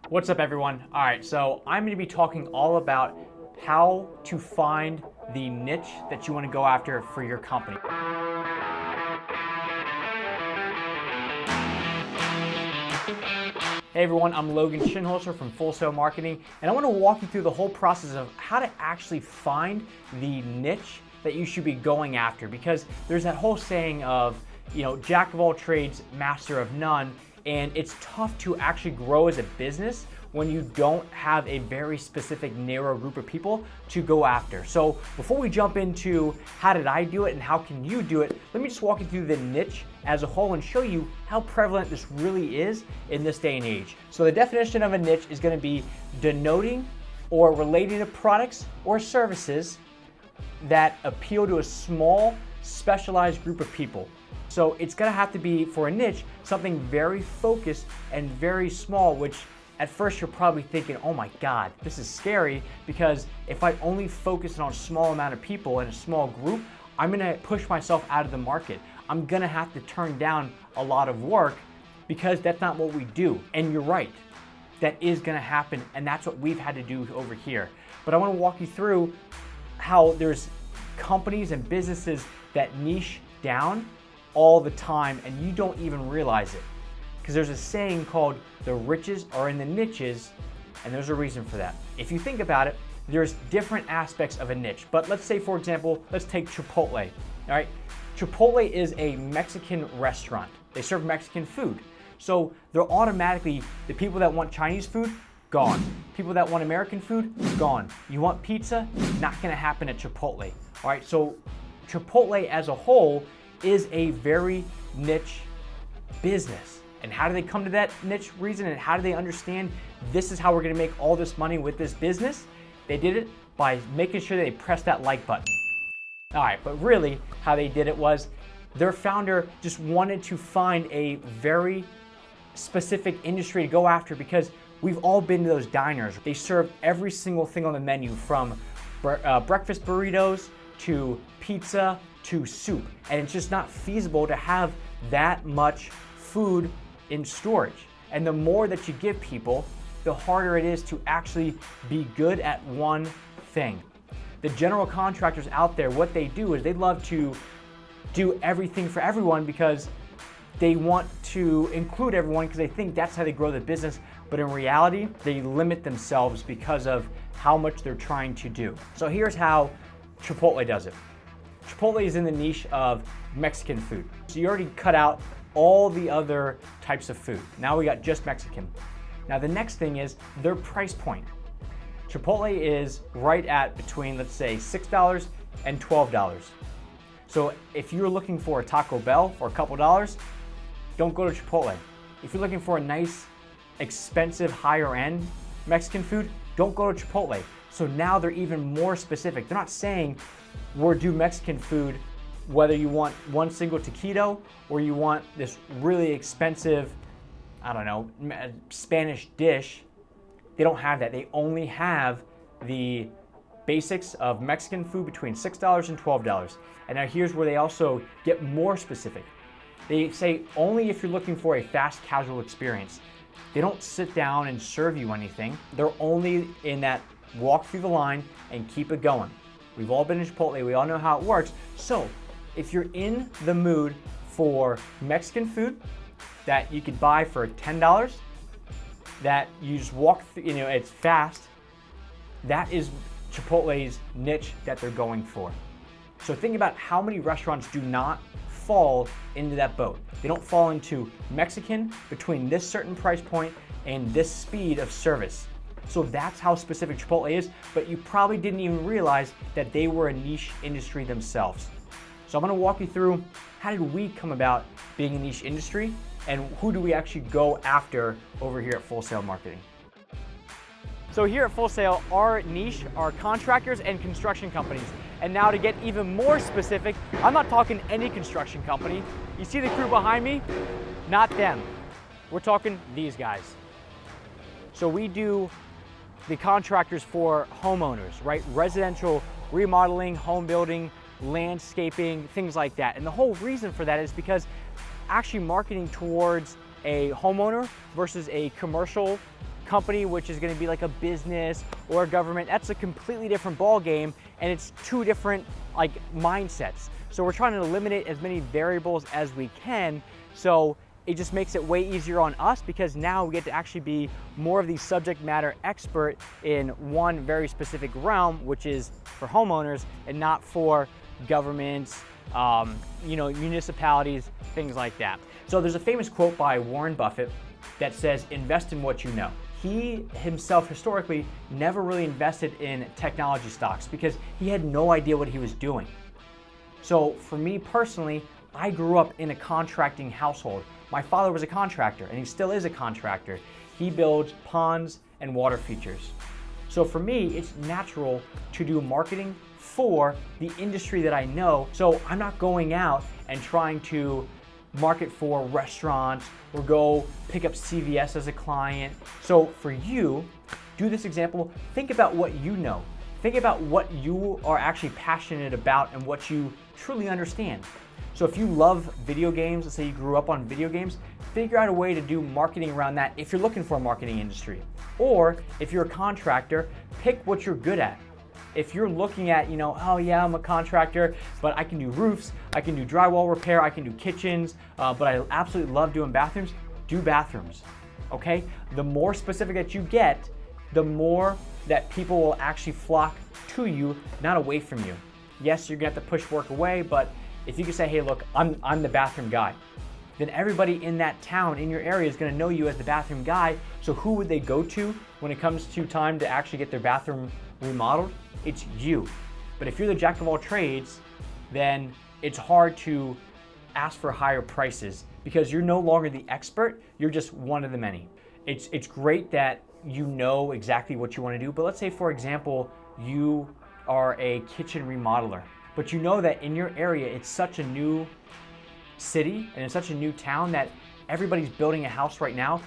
What's up, everyone? All right, so I'm going to be talking all about how to find the niche that you want to go after for your company. Hey everyone, I'm Logan Shinholzer from Full Sail Marketing, and I want to walk you through the whole process of how to actually find the niche that you should be going after, because there's that whole saying of, jack of all trades, master of none. And it's tough to actually grow as a business when you don't have a very specific narrow group of people to go after. So before we jump into how did I do it and how can you do it, let me just walk you through the niche as a whole and show you how prevalent this really is in this day and age. So the definition of a niche is going to be denoting or relating to products or services that appeal to a small, specialized group of people. So it's gonna have to be, for a niche, something very focused and very small, which at first you're probably thinking, oh my God, this is scary, because if I only focus on a small amount of people in a small group, I'm gonna push myself out of the market. I'm gonna have to turn down a lot of work because that's not what we do. And you're right, that is gonna happen, and that's what we've had to do over here. But I wanna walk you through how there's companies and businesses that niche down all the time and you don't even realize it. Because there's a saying called the riches are in the niches, and there's a reason for that. If you think about it, there's different aspects of a niche. But let's say, for example, let's take Chipotle. All right, Chipotle is a Mexican restaurant. They serve Mexican food. So they're automatically, the people that want Chinese food, gone. People that want American food, gone. You want pizza? Not gonna happen at Chipotle. All right, so Chipotle as a whole is a very niche business. And how do they come to that niche reason, and how do they understand this is how we're gonna make all this money with this business? They did it by making sure they press that like button. All right, but really how they did it was their founder just wanted to find a very specific industry to go after, because we've all been to those diners. They serve every single thing on the menu, from breakfast burritos to pizza to soup, and it's just not feasible to have that much food in storage. And the more that you give people, the harder it is to actually be good at one thing. The general contractors out there, what they do is they love to do everything for everyone, because they want to include everyone, because they think that's how they grow the business. But in reality, they limit themselves because of how much they're trying to do. So here's how Chipotle does it. Chipotle is in the niche of Mexican food. So you already cut out all the other types of food. Now we got just Mexican. Now the next thing is their price point. Chipotle is right at between, let's say, $6 and $12. So if you're looking for a Taco Bell for a couple dollars, don't go to Chipotle. If you're looking for a nice, expensive, higher end Mexican food, don't go to Chipotle. So now they're even more specific. They're not saying we'll do Mexican food whether you want one single taquito or you want this really expensive, Spanish dish. They don't have that. They only have the basics of Mexican food between $6 and $12. And now here's where they also get more specific. They say only if you're looking for a fast casual experience. They don't sit down and serve you anything. They're only in that walk through the line and keep it going. We've all been to Chipotle, we all know how it works. So if you're in the mood for Mexican food that you could buy for $10, that you just walk through, it's fast, that is Chipotle's niche that they're going for. So think about how many restaurants do not fall into that boat. They don't fall into Mexican between this certain price point and this speed of service. So that's how specific Chipotle is, but you probably didn't even realize that they were a niche industry themselves. So I'm gonna walk you through how did we come about being a niche industry, and who do we actually go after over here at Full Sail Marketing. So here at Full Sail, our niche are contractors and construction companies. And now to get even more specific, I'm not talking any construction company. You see the crew behind me? Not them. We're talking these guys. So we do the contractors for homeowners, right? Residential remodeling, home building, landscaping, things like that. And the whole reason for that is because actually marketing towards a homeowner versus a commercial company, which is going to be like a business or a government, that's a completely different ball game, and it's two different like mindsets. So we're trying to eliminate as many variables as we can, so it just makes it way easier on us, because now we get to actually be more of the subject matter expert in one very specific realm, which is for homeowners and not for governments, municipalities, things like that. So there's a famous quote by Warren Buffett that says, invest in what you know. He himself historically never really invested in technology stocks because he had no idea what he was doing. So for me personally, I grew up in a contracting household. My father was a contractor, and he still is a contractor. He builds ponds and water features. So for me, it's natural to do marketing for the industry that I know. So I'm not going out and trying to market for restaurants or go pick up CVS as a client. So for you, do this example. Think about what you know. Think about what you are actually passionate about and what you truly understand. So if you love video games, let's say you grew up on video games, figure out a way to do marketing around that if you're looking for a marketing industry. Or if you're a contractor, pick what you're good at. If you're looking at, oh yeah, I'm a contractor, but I can do roofs, I can do drywall repair, I can do kitchens, but I absolutely love doing bathrooms, do bathrooms, okay? The more specific that you get, the more that people will actually flock to you, not away from you. Yes, you're gonna have to push work away, but if you can say, hey, look, I'm the bathroom guy, then everybody in that town, in your area, is gonna know you as the bathroom guy. So who would they go to when it comes to time to actually get their bathroom remodeled? It's you. But if you're the jack of all trades, then it's hard to ask for higher prices because you're no longer the expert, you're just one of the many. It's great that you know exactly what you wanna do, but let's say, for example, you are a kitchen remodeler, but you know that in your area, it's such a new city and it's such a new town that everybody's building a house right now.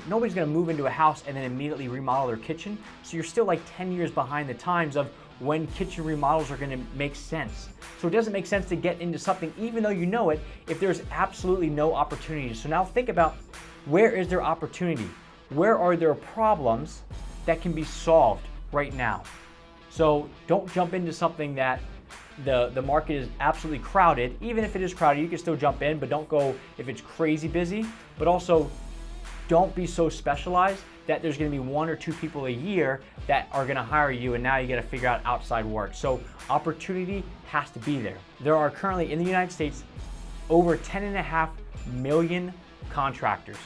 Nobody's gonna move into a house and then immediately remodel their kitchen. So you're still like 10 years behind the times of when kitchen remodels are gonna make sense. So it doesn't make sense to get into something, even though you know it, if there's absolutely no opportunity. So now think about, where is there opportunity? Where are there problems that can be solved right now? So don't jump into something that the market is absolutely crowded. Even if it is crowded, you can still jump in, but don't go if it's crazy busy. But also, don't be so specialized that there's gonna be one or two people a year that are gonna hire you, and now you gotta figure out outside work. So opportunity has to be there. There are currently in the United States over 10.5 million contractors.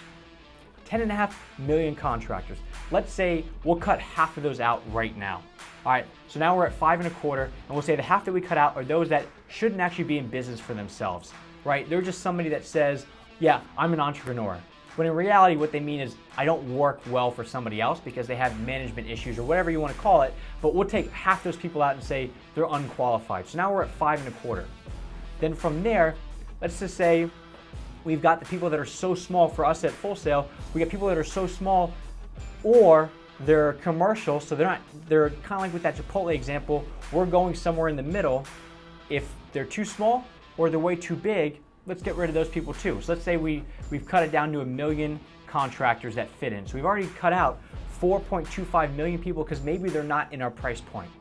10.5 million contractors. Let's say we'll cut half of those out right now. All right, so now we're at 5.25, and we'll say the half that we cut out are those that shouldn't actually be in business for themselves, right? They're just somebody that says, yeah, I'm an entrepreneur. When in reality, what they mean is, I don't work well for somebody else because they have management issues or whatever you want to call it, but we'll take half those people out and say they're unqualified. So now we're at 5.25. Then from there, let's just say we've got the people that are so small for us at Full Sail, we get people that are so small, or they're commercial, so they're kind of like with that Chipotle example, we're going somewhere in the middle. If they're too small or they're way too big, let's get rid of those people too. So let's say we've cut it down to 1 million contractors that fit in. So we've already cut out 4.25 million people because maybe they're not in our price point.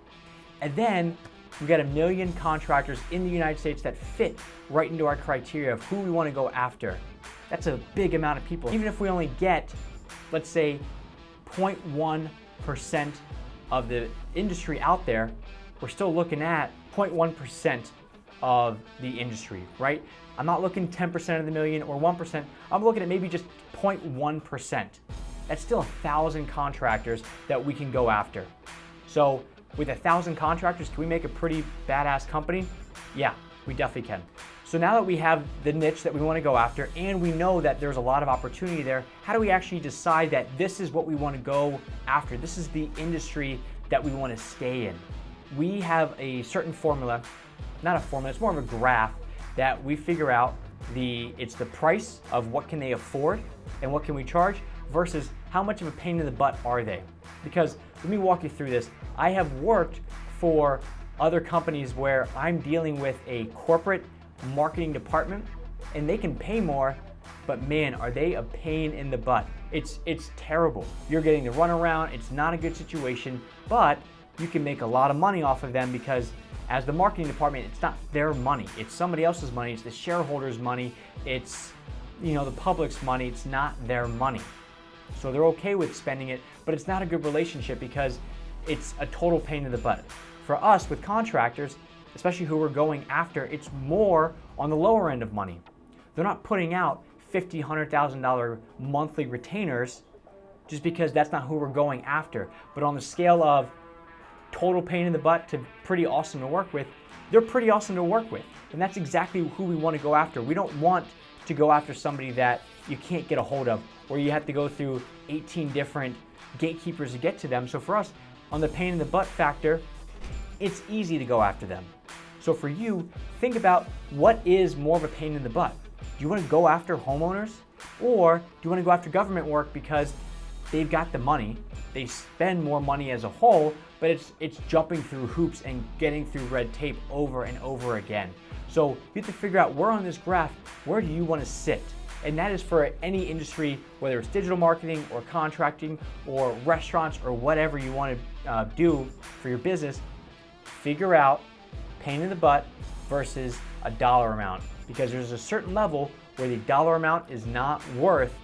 And then we've got 1 million contractors in the United States that fit right into our criteria of who we want to go after. That's a big amount of people. Even if we only get, let's say, 0.1% of the industry out there, we're still looking at 0.1% of the industry, right? I'm not looking 10% of the million or 1%. I'm looking at maybe just 0.1%. That's still 1,000 contractors that we can go after. So with 1,000 contractors, can we make a pretty badass company? Yeah, we definitely can. So now that we have the niche that we want to go after and we know that there's a lot of opportunity there, how do we actually decide that this is what we want to go after? This is the industry that we want to stay in. We have a certain formula, not a formula, it's more of a graph that we figure out it's the price of what can they afford and what can we charge versus how much of a pain in the butt are they. Because let me walk you through this. I have worked for other companies where I'm dealing with a corporate marketing department and they can pay more, but man, are they a pain in the butt. It's terrible. You're getting the runaround. It's not a good situation, but you can make a lot of money off of them because as the marketing department, it's not their money. It's somebody else's money. It's the shareholders' money. It's, you know, the public's money. It's not their money. So they're okay with spending it, but it's not a good relationship because it's a total pain in the butt. For us with contractors, especially who we're going after, it's more on the lower end of money. They're not putting out $50,000, $100,000 monthly retainers just because that's not who we're going after. But on the scale of total pain in the butt to pretty awesome to work with, they're pretty awesome to work with. And that's exactly who we want to go after. We don't want to go after somebody that you can't get a hold of, or you have to go through 18 different gatekeepers to get to them. So for us, on the pain in the butt factor, it's easy to go after them. So for you, think about what is more of a pain in the butt. Do you want to go after homeowners, or do you want to go after government work because they've got the money, they spend more money as a whole, but it's jumping through hoops and getting through red tape over and over again. So you have to figure out where on this graph, where do you want to sit? And that is for any industry, whether it's digital marketing or contracting or restaurants or whatever you want to do for your business. Figure out pain in the butt versus a dollar amount, because there's a certain level where the dollar amount is not worth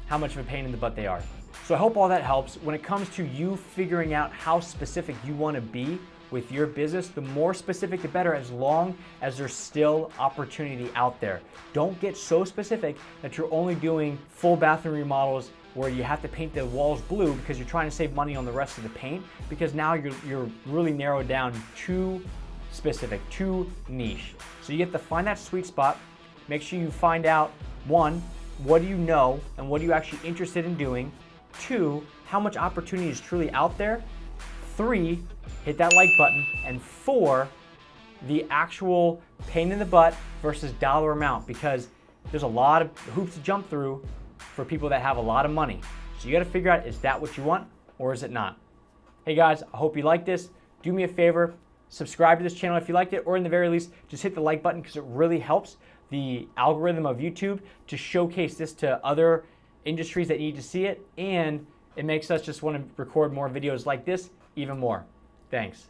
how much of a pain in the butt they are. So I hope all that helps. When it comes to you figuring out how specific you want to be with your business, the more specific the better, as long as there's still opportunity out there. Don't get so specific that you're only doing full bathroom remodels where you have to paint the walls blue because you're trying to save money on the rest of the paint, because now you're really narrowed down too specific, too niche. So you have to find that sweet spot. Make sure you find out, one, what do you know and what are you actually interested in doing? Two, how much opportunity is truly out there? Three, hit that like button. And four, the actual pain in the butt versus dollar amount, because there's a lot of hoops to jump through for people that have a lot of money. So you got to figure out, is that what you want or is it not? Hey guys, I hope you like this. Do me a favor, subscribe to this channel if you liked it, or in the very least, just hit the like button because it really helps the algorithm of YouTube to showcase this to other industries that need to see it, and it makes us just want to record more videos like this even more. Thanks.